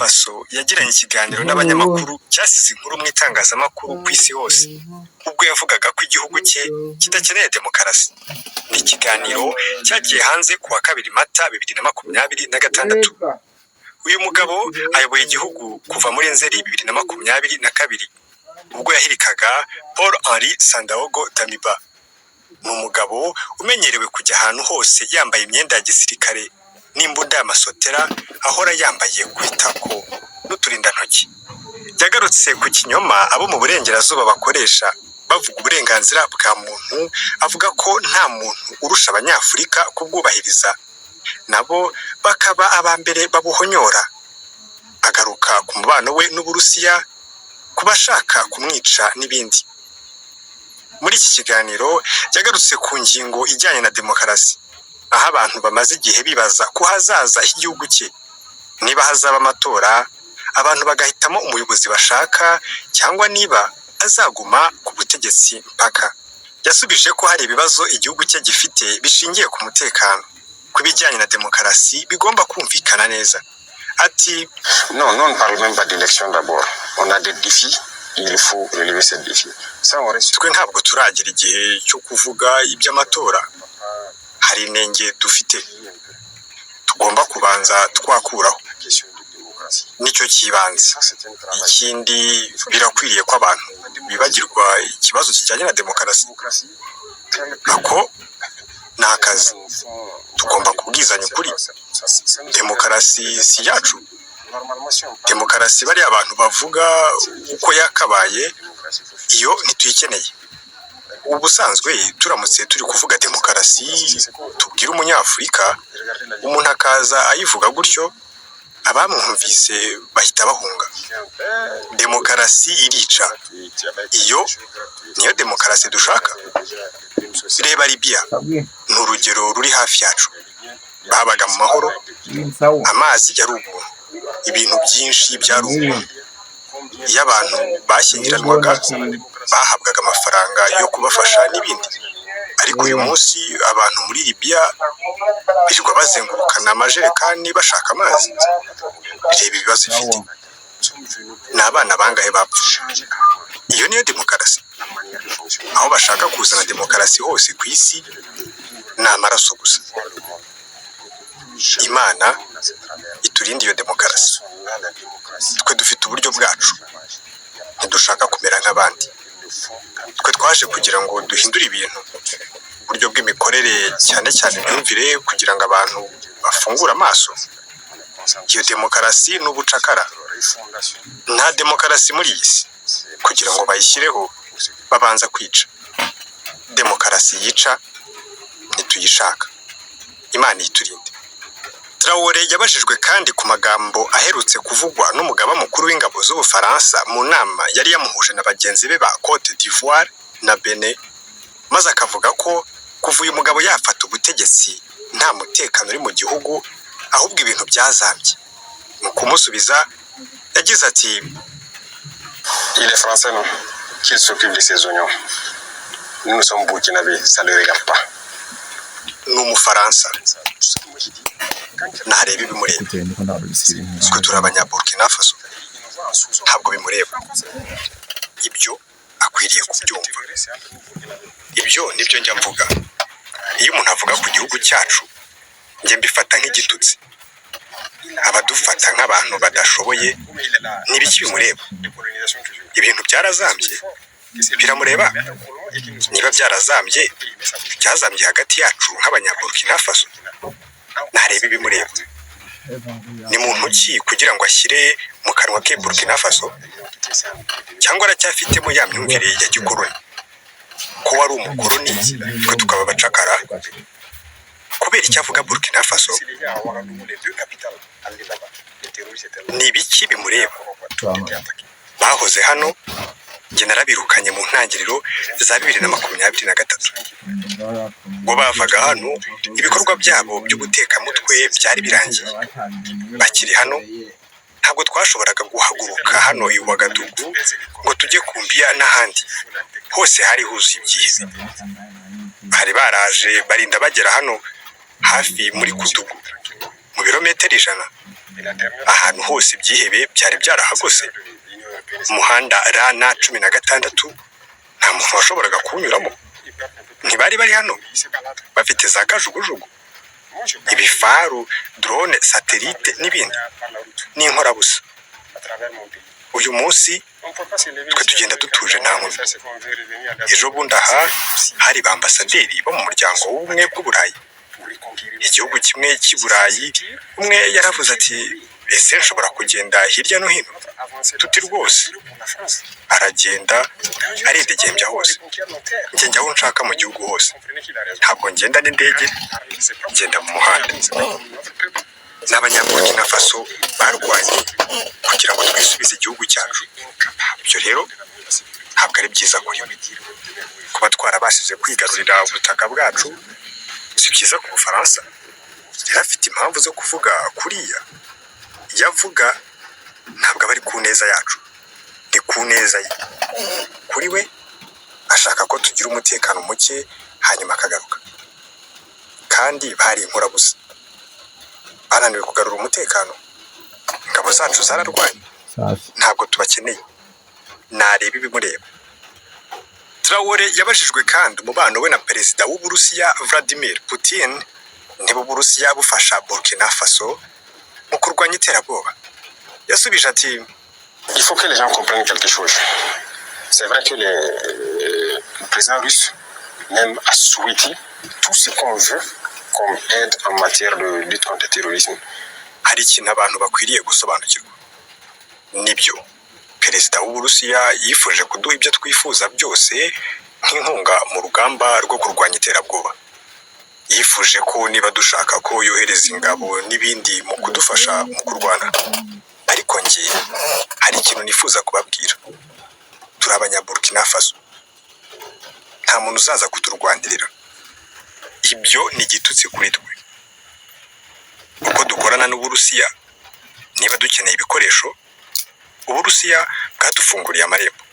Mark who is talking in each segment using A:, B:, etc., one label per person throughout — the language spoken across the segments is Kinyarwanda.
A: Faso yagiranye ikiganiro n'abanyamakuru cyasize inkuru mu itangazamakuru ku isi hose ubwo yavugaga ko igihugu cye kidakeneye demokarasi. Ni ikiganiro cyagiye hanze ku wa 2 Mata 2026. Uyu mugabo ayoboye igihugu kuva muri Nzeri 2022 ubwo yahirikaga Paul Henri Sandaogo Damiba. Ni umugabo umenyerewe kujya ahantu hose yambaye imyenda ya gisirikare n'imbunda y'amasotera, ahora yambaye ku itako n'uturindantoki. Yagarutse ku kinyoma abo mu burengerazuba bakoresha bavuga uburenganzira bwa muntu, avuga ko nta muntu urusha abanyafurika kubwubahiriza, nabo bakaba abambere babuhonyora. Agaruka ku mubano we n'Uburusiya, kubashaka kumwica n'ibindi. Muri iki kiganiro yagarutse ku ngingo ijyanye na demokarasi, aho abantu bamaze igihe bibaza ko hazaza igihugu cye, niba hazaba amatora abantu bagahitamo umuyobozi bashaka cyangwa niba azaguma ku butegetsi mpaka. Yasubije ko hari ibibazo igihugu cye gifite bishingiye ku mutekano, kubijyanye na demokarasi bigomba kumvikana neza. Ati
B: non parle même pas d'élection d'abord, on a des défis, il faut relever ces défis.
A: Twe ntabwo turagira igihe cyo kuvuga iby'amatora, hari inenge dufite tugomba kubanza twakuraho, nicyo kibanze. Ikindi birakwiriye ko abantu bibagirwa ikibazo kijyanye na demokarasi, ako ni akazi tugomba kubwizanya ukuri. Demokarasi si yacu, demokarasi bari abantu bavuga uko yakabaye, iyo ntituyikeneye. Ubusanzwe turamutse turi kuvuga demokarasi tubwira umunyafurika, umuntu akaza ayivuga gutyo, abamwumvise bahita bahunga. Demokarasi irica, iyo niyo demokarasi dushaka. Reba Libya, ni urugero ruri hafi yacu. Babaga mu mahoro, amazi yari ubuntu, ibintu byinshi byari ubuntu. Iyo abantu bashyingiranwaga bahabwaga amafaranga yo kubafasha n'ibindi. Ariko uyu munsi abantu muri Libya birirwa bazengurukana amajerekani bashaka amazi. Reba ibibazo ifite, ni abana bangahe bapfa. Iyo niyo demokarasi? Aho bashaka kuzana demokarasi hose ku isi ni amaraso gusa. Imana iturinde iyo demokarasi. Twe dufite uburyo bwacu, ntidushaka kumera nk'abandi. Twe twaje kugira ngo duhindure ibintu, uburyo bw'imikorere, cyane cyane imyumvire, kugira ngo abantu bafungure amaso. Iyo demokarasi ni ubucakara. Nta demokarasi muri iyi si. Kugira ngo bayishyireho babanza kwica. Demokarasi yica ntituyishaka. Imana iturinde. Traoré yabajijwe kandi ku magambo aherutse kuvugwa n'umugaba mukuru w'ingabo z'Ubufaransa mu nama yari yamuhuje na bagenzi be ba Côte d'Ivoire na Benin, maze akavuga ko kuva uyu mugabo yafata ubutegetsi nta mutekano uri mu gihugu, ahubwo ibintu byazambye. Mu kumusubiza yagize ati
B: Il est français, non? Qu'il s'occupe de ses oignons. Nous sommes burkinabé, ça ne le regarde pas.
A: Ni Umufaransa, ntareba ibimureba. Twe turi abanyaburkina Faso, ntabwo bimureba. Ibyo akwiriye kubyumva. Ibyo nibyo njya mvuga. Iyo umuntu avuga ku gihugu cyacu, njye mbifata nk'igitutsi. Abadufata nk'abantu badashoboye n'ibiki bimureba. Ibintu byarazambye, biramureba. Niba byarazambye, byazambye hagati yacu nk'abanyaburkina Faso, ntareba ibimureba. Ni muntu ki kugira ngo ashyire mu kanwa ke Burkina Faso? Cyangwa aracyafitemo ya myumvire ya gikoroni ko wari umukoroni, twe tukaba abacakara? Kubera icyo avuga Burkina Faso, ni ibiki bimureba? Bahoze hano, njye narabirukanye mu ntangiriro za 2023. Ngo bavaga hano, ibikorwa byabo by'ubutekamutwe byari birangiye. Bakiri hano, ntabwo twashoboraga guhaguruka hano i Ouagadougou ngo tujye Kumbia n'ahandi. Hose hari huzuye ibyiza. Bari baraje barinda bagera hano hafi muri Kudugu. mu birometero 100. Ahantu hose ibyihebe byari byarahagose. Umuhanda RN 16 nta muntu washoboraga kuwunyuramo. Ntibari bari hano bafite za kajugujugu, ibifaru, drone, satellite n'ibindi n'inkorabusa. Uyu munsi twe tugenda dutuje nta nkomyi. Ejo bundi aha hari ba ambasaderi bo mu muryango w'ubumwe bw'Uburayi. Igihugu kimwe cy'i Burayi, umwe yaravuze ati ese nshobora kugenda hirya no hino? Tuti rwose. Aragenda aridegembya hose. Njya aho nshaka mu gihugu hose. Ntabwo ngenda n'indege, ngenda mu muhanda. N'Abanyaburkina Faso barwanye kugira ngo twisubize igihugu cyacu. Ibyo rero ntabwo ari byiza kuri we. Kuba twarabashije kwigarurira ubutaka bwacu si byiza ku Bufaransa. Yari afite impamvu zo kuvuga kuriya. Iyo avuga ntabwo aba ari ku neza yacu, ni ku neza ye. Kuri we ashaka ko tugira umutekano muke hanyuma akagaruka. Kandi bari inkorabusa, bananiwe kugarura umutekano. Ingabo zacu zararwanye, ntabwo tubakeneye. Nareba ibimureba. Traore yabajijwe kandi umubano we na perezida w'Uburusiya Vladimir Putin niba Uburusiya bufasha Burkina Faso mu kurwanya iterabwoba. Yasubije ati
B: il faut que les gens comprennent quelque chose. C'est vrai que le président russe même a souhaité tout ce qu'on veut comme aide en matière de lutte contre le terrorisme.
A: Hari ikintu abantu bakwiriye gusobanukirwa. Nibyo, perezida w'Uburusiya yifuje kuduha ibyo twifuza byose nk'inkunga mu rugamba rwo kurwanya iterabwoba. Yifuje ko niba dushaka ko yohereza ingabo n'ibindi mu kudufasha mu kurwana. Ariko njye hari ikintu nifuza kubabwira. Turi Abanyaburkina Faso. Nta muntu uzaza kuturwanirira. Ibyo ni igitutsi kuri twe. Uko dukorana n'Uburusiya, niba dukeneye ibikoresho, Uburusiya bwadufunguriye amarembo.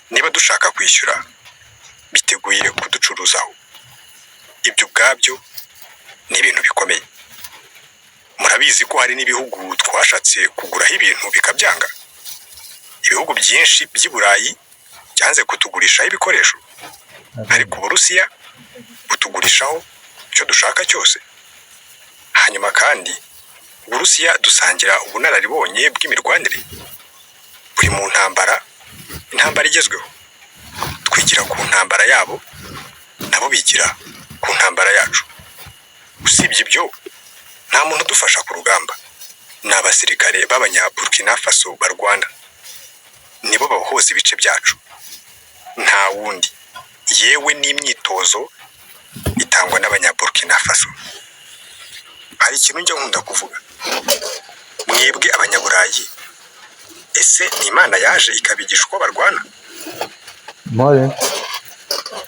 A: Niba dushaka kwishyura, biteguye kuducuruzaho. Ibyo ubwabyo ni ibintu bikomeye. Murabizi ko hari n'ibihugu twashatse kuguraho ibintu bikabyanga. Ibihugu byinshi by'i Burayi byanze kutugurishaho ibikoresho, ariko Uburusiya butugurishaho icyo dushaka cyose. Hanyuma kandi Uburusiya dusangira ubunararibonye bw'imirwanire. Buri mu intambara igezweho. Twigira ku ntambara yabo, nabo bigira ku ntambara yacu. Usibye ibyo, nta muntu udufasha ku rugamba. Ni abasirikare b'Abanyaburkina Faso barwana. Nibo bahoza ibice byacu. Nta wundi. Yewe n'imyitozo itangwa n'Abanyaburkina Faso. Hari ikintu njya nkunda kuvuga. Mwebwe Abanyaburayi, ese ni Imana yaje ikabigisha uko barwana?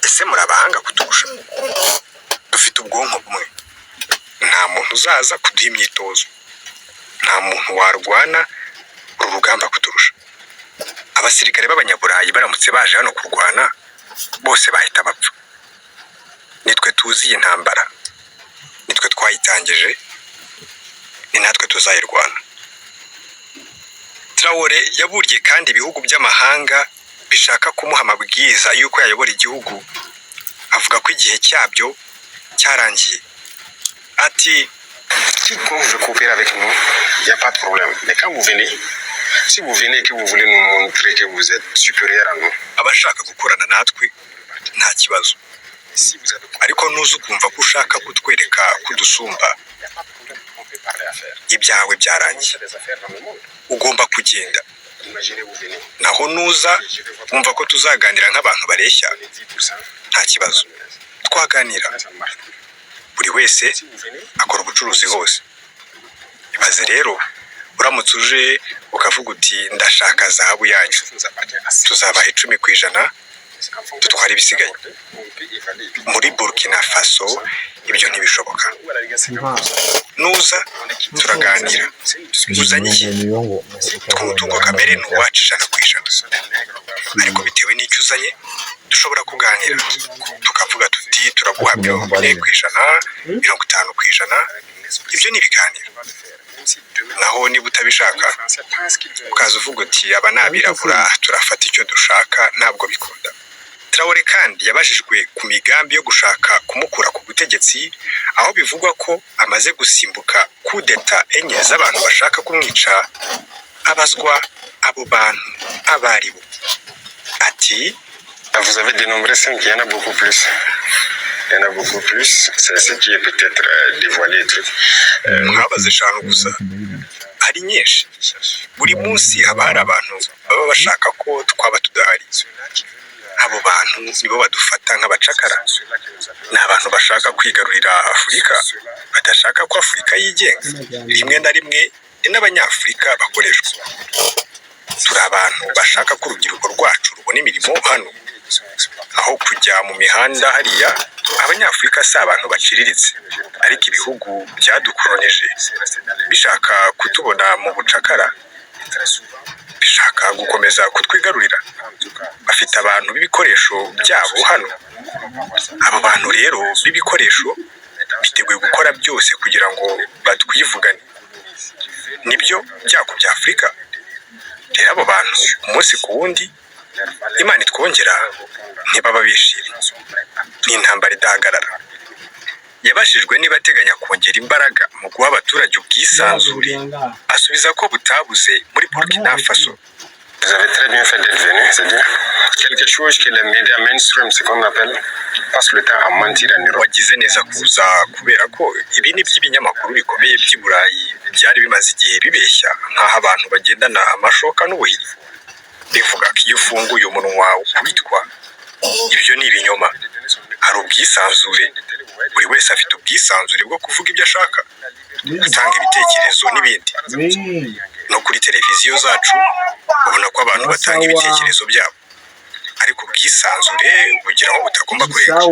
A: Ese muri abahanga kuturusha? Dufite ubwonko bumwe. Nta muntu uzaza kuduha imyitozo. Nta muntu warwana uru rugamba kuturusha. Abasirikare b'Abanyaburayi baramutse baje hano kurwana, bose bahita bapfa. Nitwe tuzi iyi ntambara, nitwe twayitangije, ni natwe tuzayirwana. Traore yaburiye kandi ibihugu by'amahanga bishaka kumuha amabwiriza y'uko yayobora igihugu. Avuga ko igihe cyabyo cyarangiye. Ati
B: Quiconque veut coopérer avec nous, il n'y a pas de problème. Mais quand vous venez, si vous venez et que vous voulez nous montrer que vous êtes supérieur à nous,
A: abashaka gukorana natwe nta kibazo. Ariko nuza ukumva ko ushaka kutwereka kudusumba, ibyawe byarangiye. Ugomba kugenda. Naho nuza wumva ko tuzaganira nk'abantu bareshya, nta kibazo. Twaganira. Buri wese akora ubucuruzi hose. Ibaze rero, uramutse uje ukavuga uti ndashaka zahabu yanyu, tuzabaha 10% dutwara ibisigaye. Muri Burkina Faso ibyo ntibishoboka. Nuza turaganira. Uzanye iki? Umutungo kamere n'uwacu 100%. Ariko bitewe n'icyo uzanye, dushobora kuganira. Tukavuga tuti turaguha 40%, 50%, ibyo ni ibiganiro. Naho niba utabishaka ukaza uvuga uti aba ni abirabura turafata icyo dushaka, ntabwo bikunda. Traoré kandi yabajijwe ku migambi yo gushaka kumukura ku butegetsi, aho bivugwa ko amaze gusimbuka kudeta enye z'abantu bashaka kumwica. Abazwa abo bantu abaribo ati
B: Vous avez dénombré 5, il y en a beaucoup plus. Il y en a beaucoup plus, c'est ce qui est peut-être dévoilé et tout.
A: mwabaze eshanu gusa, hari nyinshi. Buri munsi haba hari abantu baba bashaka ko twaba tudahari. Abo bantu nibo badufata nk'abacakara. Ni abantu bashaka kwigarurira Afurika, badashaka ko Afurika yigenga. Rimwe na rimwe ni n'Abanyafurika bakoreshwa. Turi abantu bashaka ko urubyiruko rwacu rubona imirimo hano, aho kujya mu mihanda hariya. Abanyafurika si abantu baciriritse, ariko ibihugu byadukolonije bishaka kutubona mu bucakara, bishaka gukomeza kutwigarurira. Bafite abantu b'ibikoresho byabo hano. Abo bantu rero b'ibikoresho biteguye gukora byose kugira ngo batwivugane. Nibyo byago bya Afurika. Rero abo bantu umunsi ku wundi Imana itwongera ntibaba bishimye. Ni intambara idahagarara. Yabashijwe niba ateganya kongera imbaraga mu guha abaturage ubwisanzure, asubiza ko butabuze muri Burkina Faso.
B: Vous avez très bien fait d'être venu, c'est-à-dire quelque chose que les médias mainstream, ce qu'on appelle, passent le temps à mentir en Europe.
A: Wagize neza kuza kubera ko ibi ni by'ibinyamakuru bikomeye by'i Burayi byari bimaze igihe bibeshya nk'aho abantu bagendana amashoka n'ubuhiri. Bivuga ko iyo ufunguye umunwa ukubitwa. Ibyo ni ibinyoma. Hari ubwisanzure. Buri wese afite ubwisanzure bwo kuvuga ibyo ashaka, gutanga ibitekerezo n'ibindi. No kuri televiziyo zacu ubona ko abantu batanga ibitekerezo byabo, ariko ubwisanzure bugira aho butagomba kurenga.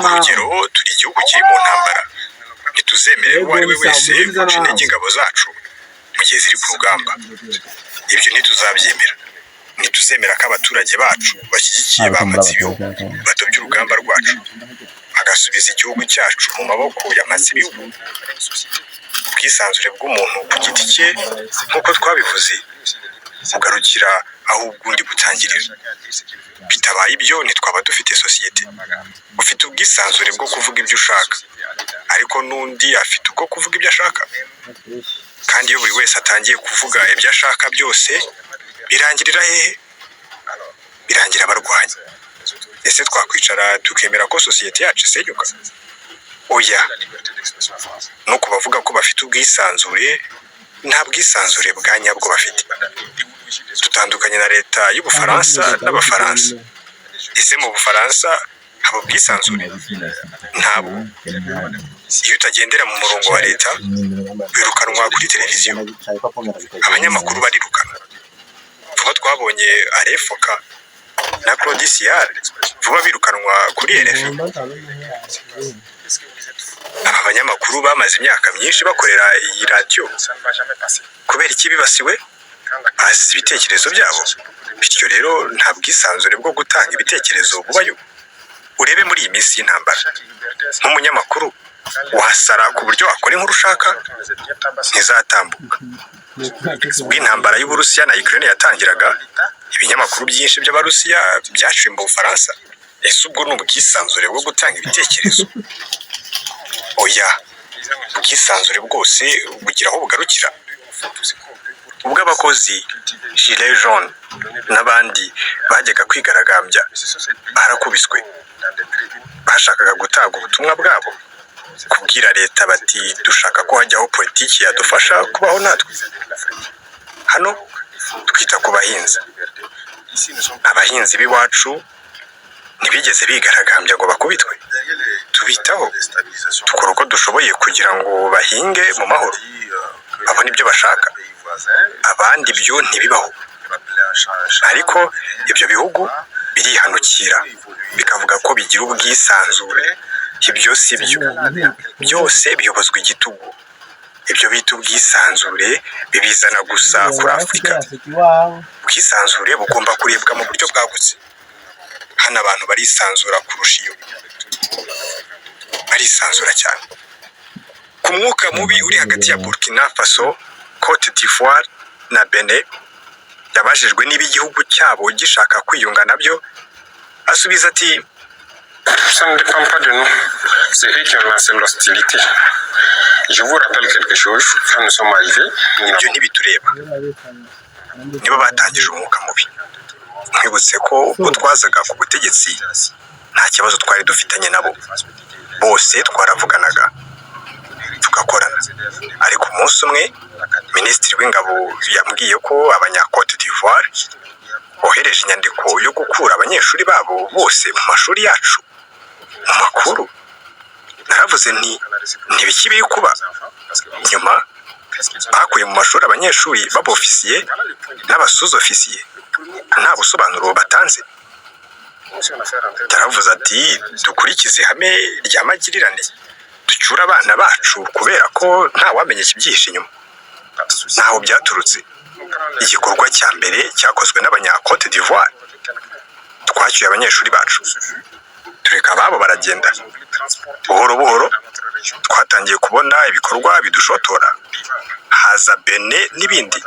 A: Urugero, turi igihugu kiri mu ntambara. Ntituzemerera uwo ari we wese guca intege ingabo zacu mu gihe ziri ku rugamba. Ibyo ntituzabyemera. Ntituzemera ko abaturage bacu bashyigikiye bamatse ibihugu batobye urugamba rwacu, agasubiza igihugu cyacu mu maboko y'amatse ibihugu. Ubwisanzure bw'umuntu ku giti cye, nk'uko twabivuze, bugarukira aho ubwundi butangirira. Bitabaye ibyo ntitwaba dufite sosiyete. Ufite ubwisanzure bwo kuvuga ibyo ushaka, ariko n'undi afite ubwo kuvuga ibyo ashaka. Kandi iyo buri wese atangiye kuvuga ibyo ashaka byose, birangirira hehe? Birangira abarwanyi. Ese twakwicara tukemera ko sosiyete yacu isenyuka? Oya. No kubavuga ko bafite ubwisanzure, nta bwisanzure bwa nyabwo bafite. Dutandukanye na leta y'Ubufaransa n'Abafaransa. Ese mu Bufaransa haba ubwisanzure? Ntabwo. Iyo utagendera mu murongo wa leta, wirukanwa kuri televiziyo. Abanyamakuru barirukanwa. Vuba twabonye Arefoka na Claude Sial, vuba birukanwa kuri RFI. Aba banyamakuru bamaze imyaka myinshi bakorera iyi radiyo. Kubera iki bibasiwe? Bazi ibitekerezo byabo. Bityo rero nta bwisanzure bwo gutanga ibitekerezo bubayo. Urebe muri iyi minsi y'intambara, nk'umunyamakuru wasara ku buryo wakora inkuru ushaka, ntizatambuka. Ubwo intambara y'Uburusiya na Ukraine yatangiraga, ibinyamakuru byinshi by'Abarusiya byaciwe mu Bufaransa. Ese ubwo ni ubwisanzure bwo gutanga ibitekerezo? Oya. Ubwisanzure bwose bugira aho bugarukira. Ubwo abakozi Gilets jaunes n'abandi bajyaga kwigaragambya, barakubiswe. Bashakaga gutanga ubutumwa bwabo, kubwira leta bati dushaka ko hajyaho politiki yadufasha kubaho natwe. Hano twita ku bahinzi. Abahinzi b'iwacu ntibigeze bigaragambya ngo bakubitwe. Tubitaho, dukora uko dushoboye kugira ngo bahinge mu mahoro, babone ibyo bashaka. Abandi byo ntibibaho. Ariko ibyo bihugu birihanukira bikavuga ko bigira ubwisanzure. Ibyo si byo. Byose biyobozwa igitugu. Ibyo bita ubwisanzure bibizana gusa kuri Afurika. Ubwisanzure bugomba kurebwa mu buryo bwagutse. Hano abantu barisanzura kurusha iyo. Barisanzura cyane. ku mwuka mubi uri hagati ya Burkina Faso, Cote d'Ivoire na Benin, yabajijwe niba igihugu cyabo gishaka kwiyunga nabyo, asubiza ati
B: ça ne dépend pas de nous. C'est eux qui ont lancé l'hostilité. Je vous rappelle quelque chose, quand nous sommes arrivés,
A: ibyo ntibitureba, nibo batangije umwuka mubi. Nkwibutse ko ubwo twazaga ku butegetsi nta kibazo twari dufitanye nabo, bose twaravuganaga tugakorana, ariko umunsi umwe minisitiri w'ingabo yambwiye ko abanya-Cote d'Ivoire bohereje inyandiko yo gukura abanyeshuri babo bose mu mashuri yacu mu makuru. Naravuze nti ntibiki biri kuba. Nyuma bakuye mu mashuri abanyeshuri b'abofisiye n'abasuzofisiye nta busobanuro batanze. Taravuze ati dukurikize ihame rya magirirane, ducyure abana bacu kubera ko nta wamenye ikibyihishe inyuma. Ntaho byaturutse. Igikorwa cya mbere cyakozwe n'abanya-Cote d'Ivoire, twacyuye abanyeshuri bacu tureka ababo baragenda. Buhoro buhoro twatangiye kubona ibikorwa bidushotora, haza Benin n'ibindi,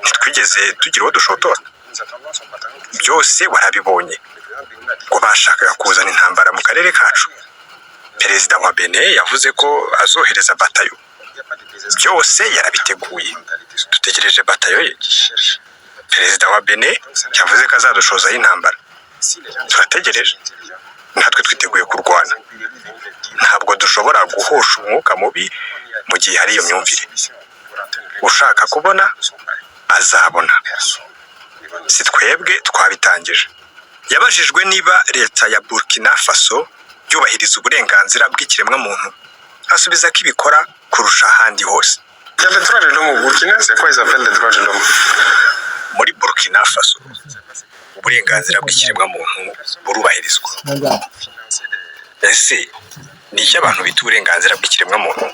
A: ntitwigeze tugira uwo dushotora. Byose warabibonye ngo bashakaga kuzana intambara mu karere kacu. Perezida wa Benin yavuze ko azohereza batayo, byose yarabiteguye, dutegereje batayo ye. Perezida wa Benin yavuze ko azadushozaho intambara, turategereje, natwe twiteguye kurwana. Ntabwo dushobora guhosha umwuka mubi mu gihe hari iyo myumvire. Ushaka kubona azabona, si twebwe twabitangije. Yabajijwe niba leta ya Burkina Faso yubahiriza uburenganzira bw'ikiremwamuntu, asubiza ko ibikora kurusha ahandi hose. Muri Burkina Faso uburenganzira bw'ikiremwamuntu burubahirizwa. Ese ni icyo abantu bita uburenganzira bw'ikiremwamuntu?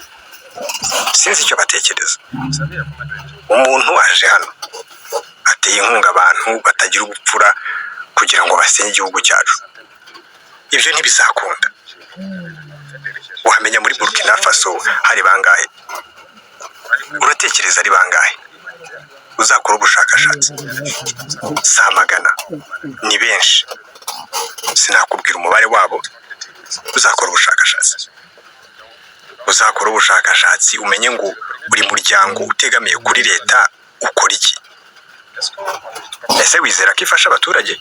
A: Sinzi icyo batekereza. Umuntu aje hano ateye inkunga abantu batagira ubupfura kugira ngo basenye igihugu cyacu. Ibyo ntibizakunda. Wamenya muri Burkina Faso hari bangahe? Uratekereza ari bangahe? Uzakora ubushakashatsi. Si amagana, ni benshi. Sinakubwira umubare wabo. Uzakora ubushakashatsi. Uzakora ubushakashatsi umenye ngo buri muryango utegamiye kuri leta ukora iki. Ese wizera ko ifasha abaturage?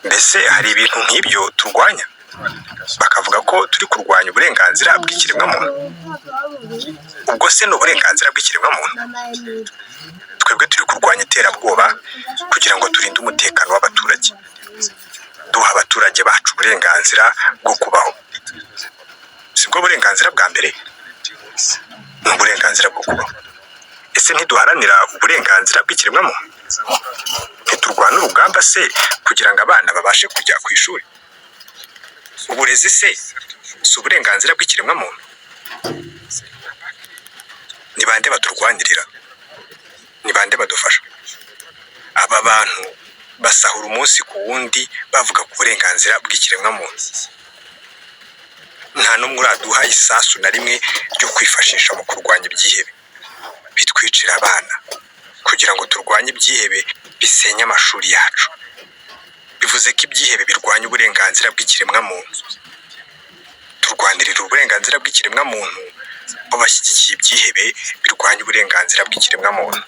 A: Mbese hari ibintu nk'ibyo turwanya bakavuga ko turi kurwanya uburenganzira bw'ikiremwamuntu? Ubwo se ni uburenganzira bw'ikiremwamuntu? Twebwe turi kurwanya iterabwoba kugira ngo turinde umutekano w'abaturage, duha abaturage bacu uburenganzira bwo kubaho. Sibwo burenganzira bwa mbere? Ni uburenganzira bwo kubaho. Ese ntiduharanira uburenganzira bw'ikiremwamuntu? Ntiturwana urugamba se kugira ngo abana babashe kujya ku ishuri? Uburezi se si uburenganzira bw'ikiremwamuntu? Ni bande baturwanirira? Ni bande badufasha? Aba bantu basahura umunsi ku wundi bavuga ku burenganzira bw'ikiremwamuntu. Nta n'umwe uraduha isasu na rimwe ryo kwifashisha mu kurwanya ibyihebe. Bitwicira abana kugira ngo turwanye ibyihebe bisenye amashuri yacu. Bivuze ko ibyihebe birwanya uburenganzira bw'ikiremwamuntu. Turwanirira uburenganzira bw'ikiremwamuntu, bo bashyigikiye ibyihebe birwanya uburenganzira bw'ikiremwamuntu.